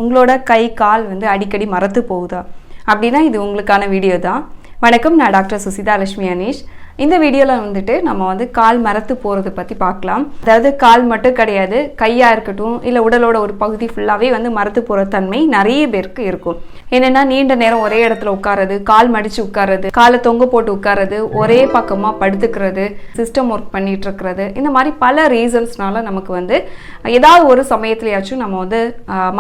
உங்களோட கை கால் வந்து அடிக்கடி மரத்து போகுதா அப்படின்னா இது உங்களுக்கான வீடியோ தான். வணக்கம், நான் டாக்டர் சுசிதா லட்சுமி அனீஷ். இந்த வீடியோவில் வந்துட்டு நம்ம வந்து கால் மரத்து போகிறத பற்றி பார்க்கலாம். அதாவது கால் மட்டும் கிடையாது, கையாக இருக்கட்டும் இல்லை உடலோட ஒரு பகுதி ஃபுல்லாகவே வந்து மரத்து போகிற தன்மை நிறைய பேருக்கு இருக்கும். என்னென்னா நீண்ட நேரம் ஒரே இடத்துல உட்கார்றது, கால் மடித்து உட்கார்றது, காலை தொங்க போட்டு உட்கார்றது, ஒரே பக்கமாக படுத்துக்கிறது, சிஸ்டம் ஒர்க் பண்ணிட்டு இருக்கிறது, இந்த மாதிரி பல ரீசன்ஸ்னால நமக்கு வந்து ஏதாவது ஒரு சமயத்துலையாச்சும் நம்ம வந்து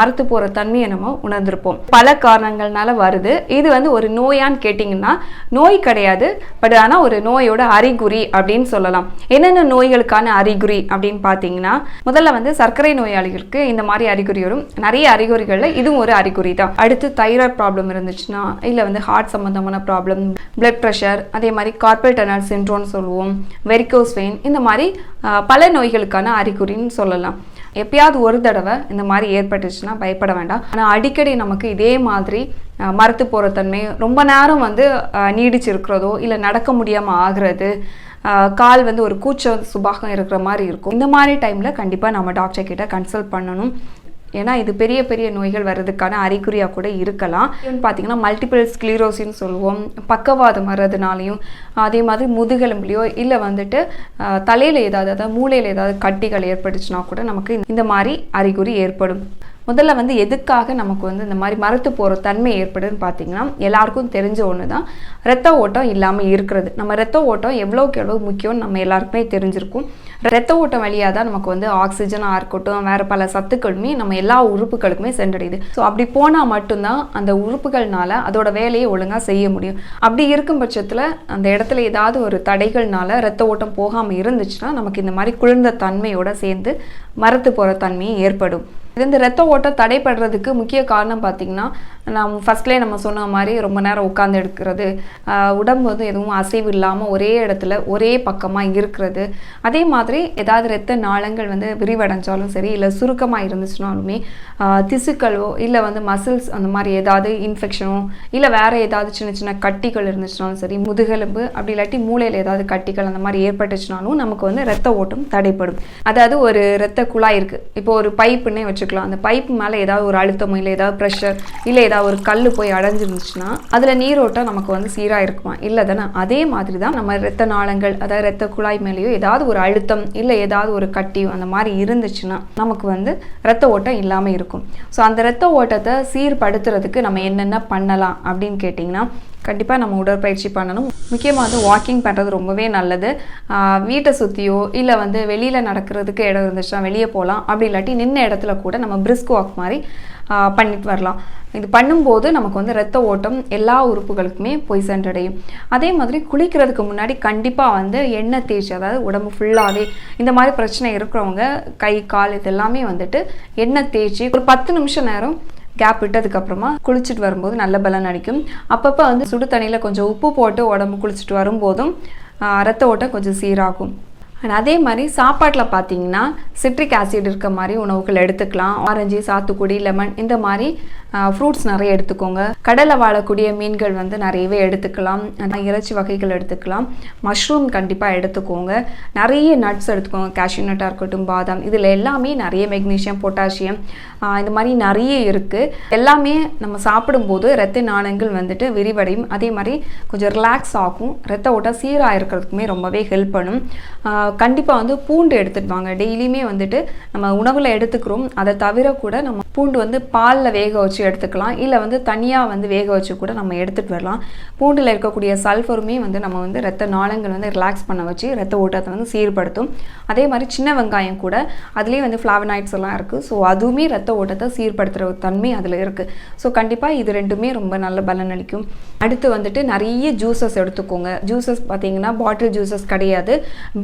மரத்து போகிற தன்மையை நம்ம உணர்ந்திருப்போம். பல காரணங்கள்னால வருது. இது வந்து ஒரு நோயான்னு கேட்டிங்கன்னா நோய் கிடையாது, பட் ஆனால் ஒரு நோயோட அறிகுறி அப்படின்னு சொல்லலாம். என்னென்ன நோய்களுக்கான அறிகுறி அப்படின்னு பார்த்தீங்கன்னா, முதல்ல வந்து சர்க்கரை நோயாளிகளுக்கு இந்த மாதிரி அறிகுறி வரும். நிறைய அறிகுறிகளில் இதுவும் ஒரு அறிகுறி தான். அடுத்து தைராய்டு ப்ராப்ளம் இருந்துச்சுன்னா, இல்லை வந்து ஹார்ட் சம்மந்தமான ப்ராப்ளம், பிளட் ப்ரெஷர், அதே மாதிரி கார்பல் டனல் சிண்ட்ரோம்னு சொல்லுவோம், வெரிகோஸ் வெயின், இந்த மாதிரி பல நோய்களுக்கான அறிகுறின்னு சொல்லலாம். எப்பயாவது ஒரு தடவை இந்த மாதிரி ஏற்பட்டுச்சுன்னா பயப்பட வேண்டாம். ஆனால் அடிக்கடி நமக்கு இதே மாதிரி மரத்து போகிற தன்மை, ரொம்ப நேரம் வந்து நீடிச்சிருக்கிறதோ இல்லை நடக்க முடியாமல் ஆகிறது, கால் வந்து ஒரு கூச்ச சுபாகம் இருக்கிற மாதிரி இருக்கும். இந்த மாதிரி டைமில் கண்டிப்பாக நம்ம டாக்டர் கிட்ட கன்சல்ட் பண்ணணும். ஏன்னா இது பெரிய பெரிய நோய்கள் வர்றதுக்கான அறிகுறியாக கூட இருக்கலாம். பார்த்தீங்கன்னா மல்டிபிள் ஸ்க்ளீரோசின்னு சொல்லுவோம். பக்கவாதம் வர்றதுனாலையும், அதே மாதிரி முதுகெலும்புலையோ இல்லை வந்துட்டு தலையில் ஏதாவது மூளையில் ஏதாவது கட்டிகள் ஏற்பட்டுச்சுன்னா கூட நமக்கு இந்த மாதிரி அறிகுறி ஏற்படும். முதல்ல வந்து எதுக்காக நமக்கு வந்து இந்த மாதிரி மரத்து போகிற தன்மை ஏற்படுதுன்னு பார்த்தீங்கன்னா, எல்லாருக்கும் தெரிஞ்ச ஒன்று தான், ரத்த ஓட்டம் இல்லாமல் இருக்கிறது. நம்ம ரத்த ஓட்டம் எவ்வளோக்கு எவ்வளோ முக்கியம்னு நம்ம எல்லாருக்குமே தெரிஞ்சிருக்கும். ரத்த ஓட்டம் வழியாக தான் நமக்கு வந்து ஆக்சிஜனாக இருக்கட்டும், வேறு பல சத்துக்களுமே நம்ம எல்லா உறுப்புகளுக்குமே சென்றடையுது. ஸோ அப்படி போனால் மட்டும்தான் அந்த உறுப்புகள்னால அதோட வேலையை ஒழுங்காக செய்ய முடியும். அப்படி இருக்கும் பட்சத்தில் அந்த இடத்துல ஏதாவது ஒரு தடைகள்னால ரத்த ஓட்டம் போகாமல் இருந்துச்சுன்னா நமக்கு இந்த மாதிரி குளிர்ந்த தன்மையோட சேர்ந்து மரத்து போகிற தன்மையும் ஏற்படும். இது இந்த ரத்த ஓட்டம் தடைப்படுறதுக்கு முக்கிய காரணம் பார்த்திங்கன்னா, ஃபஸ்ட்லேயே நம்ம சொன்ன மாதிரி ரொம்ப நேரம் உட்காந்து எடுக்கிறது, உடம்பு வந்து எதுவும் அசைவு இல்லாமல் ஒரே இடத்துல ஒரே பக்கமாக இருக்கிறது, அதே மாதிரி ஏதாவது ரத்த நாளங்கள் வந்து விரிவடைஞ்சாலும் சரி, இல்லை சுருக்கமாக இருந்துச்சுனாலுமே, திசுக்களோ இல்லை வந்து மசில்ஸ் அந்த மாதிரி ஏதாவது இன்ஃபெக்ஷனோ இல்லை வேறு ஏதாவது சின்ன சின்ன கட்டிகள் இருந்துச்சுனாலும் சரி, முதுகெலும்பு அப்படி இல்லாட்டி மூளையில் ஏதாவது கட்டிகள் அந்த மாதிரி ஏற்பட்டுச்சுனாலும் நமக்கு வந்து ரத்த ஓட்டம் தடைப்படும். அதாவது ஒரு ரத்த குழாய் இருக்குது, இப்போ ஒரு பைப்புன்னே வச்சுக்கலாம். அந்த பைப்பு மேலே ஏதாவது ஒரு அழுத்தமோ இல்லை ஏதாவது ப்ரெஷர் இல்லை ஏதாவது ஒரு கல் போய் அடைஞ்சிருந்துச்சுன்னா அதில் நீரோட்டம் நமக்கு வந்து சீராக இருக்குமா? இல்லை தானே? அதே மாதிரி தான் நம்ம ரத்த நாளங்கள், அதாவது ரத்த குழாய் மேலேயோ ஏதாவது ஒரு அழுத்தம் இல்லை ஏதாவது ஒரு கட்டியோ அந்த மாதிரி இருந்துச்சுன்னா நமக்கு வந்து ரத்த ஓட்டம் இல்லாமல் இருக்கும். ஸோ அந்த ரத்த ஓட்டத்தை சீர்படுத்துறதுக்கு நம்ம என்னென்ன பண்ணலாம் அப்படின்னு கேட்டிங்கன்னா, கண்டிப்பாக நம்ம உடற்பயிற்சி பண்ணணும். முக்கியமாக வந்து வாக்கிங் பண்ணுறது ரொம்பவே நல்லது. வீட்டை சுற்றியோ இல்லை வந்து வெளியில் நடக்கிறதுக்கு இடம் இருந்துச்சுன்னா வெளியே போகலாம். அப்படி இல்லாட்டி நின்ன இடத்துல கூட நம்ம பிரிஸ்க் வாக் மாதிரி பண்ணிட்டு வரலாம். இது பண்ணும்போது நமக்கு வந்து ரத்த ஓட்டம் எல்லா உறுப்புகளுக்குமே போய் சென்றடையும். அதே மாதிரி குளிக்கிறதுக்கு முன்னாடி கண்டிப்பாக வந்து எண்ணெய் தேய்ச்சி, அதாவது உடம்பு ஃபுல்லாகவே இந்த மாதிரி பிரச்சனை இருக்கிறவங்க கை கால் இதெல்லாமே வந்துட்டு எண்ணெய் தேய்ச்சி ஒரு 10 நிமிஷம் நேரம் கேப் விட்டதுக்கப்புறமா குளிச்சுட்டு வரும்போது நல்ல பலன் அடிக்கும். அப்பப்போ வந்து சுடு தண்ணியில் கொஞ்சம் உப்பு போட்டு உடம்பு குளிச்சுட்டு வரும்போதும் ரத்த ஓட்டம் கொஞ்சம் சீராகும். அதே மாதிரி சாப்பாட்டில் பார்த்தீங்கன்னா சிட்ரிக் ஆசிட் இருக்க மாதிரி உணவுகள் எடுத்துக்கலாம். ஆரஞ்சு, சாத்துக்குடி, லெமன் இந்த மாதிரி ஃப்ரூட்ஸ் நிறைய எடுத்துக்கோங்க. கடலில் வாழக்கூடிய மீன்கள் வந்து நிறையவே எடுத்துக்கலாம். இறைச்சி வகைகள் எடுத்துக்கலாம். மஷ்ரூம் கண்டிப்பாக எடுத்துக்கோங்க. நிறைய நட்ஸ் எடுத்துக்கோங்க. கேஷ்யூ நட்டாக இருக்கட்டும், பாதாம், இதில் எல்லாமே நிறைய மெக்னீஷியம், பொட்டாசியம் இந்த மாதிரி நிறைய இருக்குது. எல்லாமே நம்ம சாப்பிடும்போது ரத்த நாளங்கள் வந்துட்டு விரிவடையும். அதே மாதிரி கொஞ்சம் ரிலாக்ஸ் ஆகும். ரத்த ஓட்டம் சீராக இருக்கிறதுக்குமே ரொம்பவே ஹெல்ப் பண்ணும். கண்டிப்பாக வந்து பூண்டு எடுத்துட்டு வாங்க. டெய்லியுமே வந்துட்டு நம்ம உணவில் எடுத்துக்கிறோம். அதை தவிர கூட நம்ம பூண்டு வந்து பாலில் வேக வச்சு எடுத்துக்கலாம். இல்லை வந்து தனியாக வந்து வேக வச்சு கூட நம்ம எடுத்துகிட்டு வரலாம். பூண்டில் இருக்கக்கூடிய சல்ஃபருமே வந்து நம்ம வந்து ரத்த நாளங்கள் வந்து ரிலாக்ஸ் பண்ண வச்சு ரத்த ஓட்டத்தை வந்து சீர்படுத்தும். அதே மாதிரி சின்ன வெங்காயம் கூட அதுலேயே வந்து ஃப்ளாவனாய்ட்ஸ் எல்லாம் இருக்குது. ஸோ அதுவுமே ரத்த ஓட்டத்தை சீர்படுத்துகிற தன்மை அதில் இருக்குது. ஸோ கண்டிப்பாக இது ரெண்டுமே ரொம்ப நல்ல பலன் அளிக்கும். அடுத்து வந்துட்டு நிறைய ஜூஸஸ் எடுத்துக்கோங்க. ஜூஸஸ் பார்த்தீங்கன்னா பாட்டில் ஜூஸஸ் கிடையாது.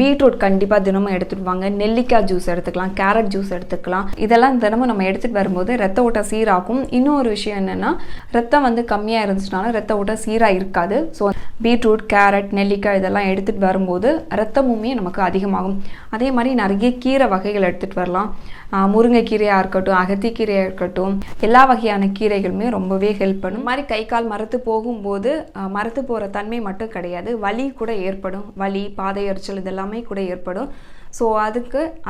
பீட்ரூட் கண்டிப்பாக தினமும் எடுத்துகிட்டு வாங்க. நெல்லிக்காய் ஜூஸ் எடுத்துக்கலாம், கேரட் ஜூஸ் எடுத்துக்கலாம். இதெல்லாம் தினமும் நம்ம எடுத்துகிட்டு வரும்போது ரத்த ஓட்டம் சீராகும். இன்னொரு விஷயம் என்னென்னா, ரத்தம் வந்து கம்மியாக இருந்துச்சுனாலும் ரத்த ஓட்டம் சீராக இருக்காது. ஸோ பீட்ரூட், கேரட், நெல்லிக்காய் இதெல்லாம் எடுத்துகிட்டு வரும்போது ரத்தமுமே நமக்கு அதிகமாகும். அதே மாதிரி நிறைய கீரை வகைகள் எடுத்துகிட்டு வரலாம். முருங்கைக்கீரையாக இருக்கட்டும், அகத்திக்கீரையாக இருக்கட்டும், எல்லா வகையான கீரைகளுமே ரொம்பவே ஹெல்ப் பண்ணும். மாதிரி கை கால் மரத்து போகும்போது மரத்து போகிற தன்மை மட்டும் கிடையாது, வலி கூட ஏற்படும். வலி, பாதை எரிச்சல் இதெல்லாமே கூட ஏற்படும். ஸோ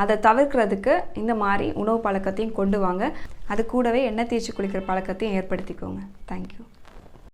அதை தவிர்க்கிறதுக்கு இந்த மாதிரி உணவு பழக்கத்தையும் கொண்டு வாங்க. அது கூடவே எண்ணெய் தேய்ச்சி குளிக்கிற பழக்கத்தையும் ஏற்படுத்திக்கோங்க. தேங்க்யூ.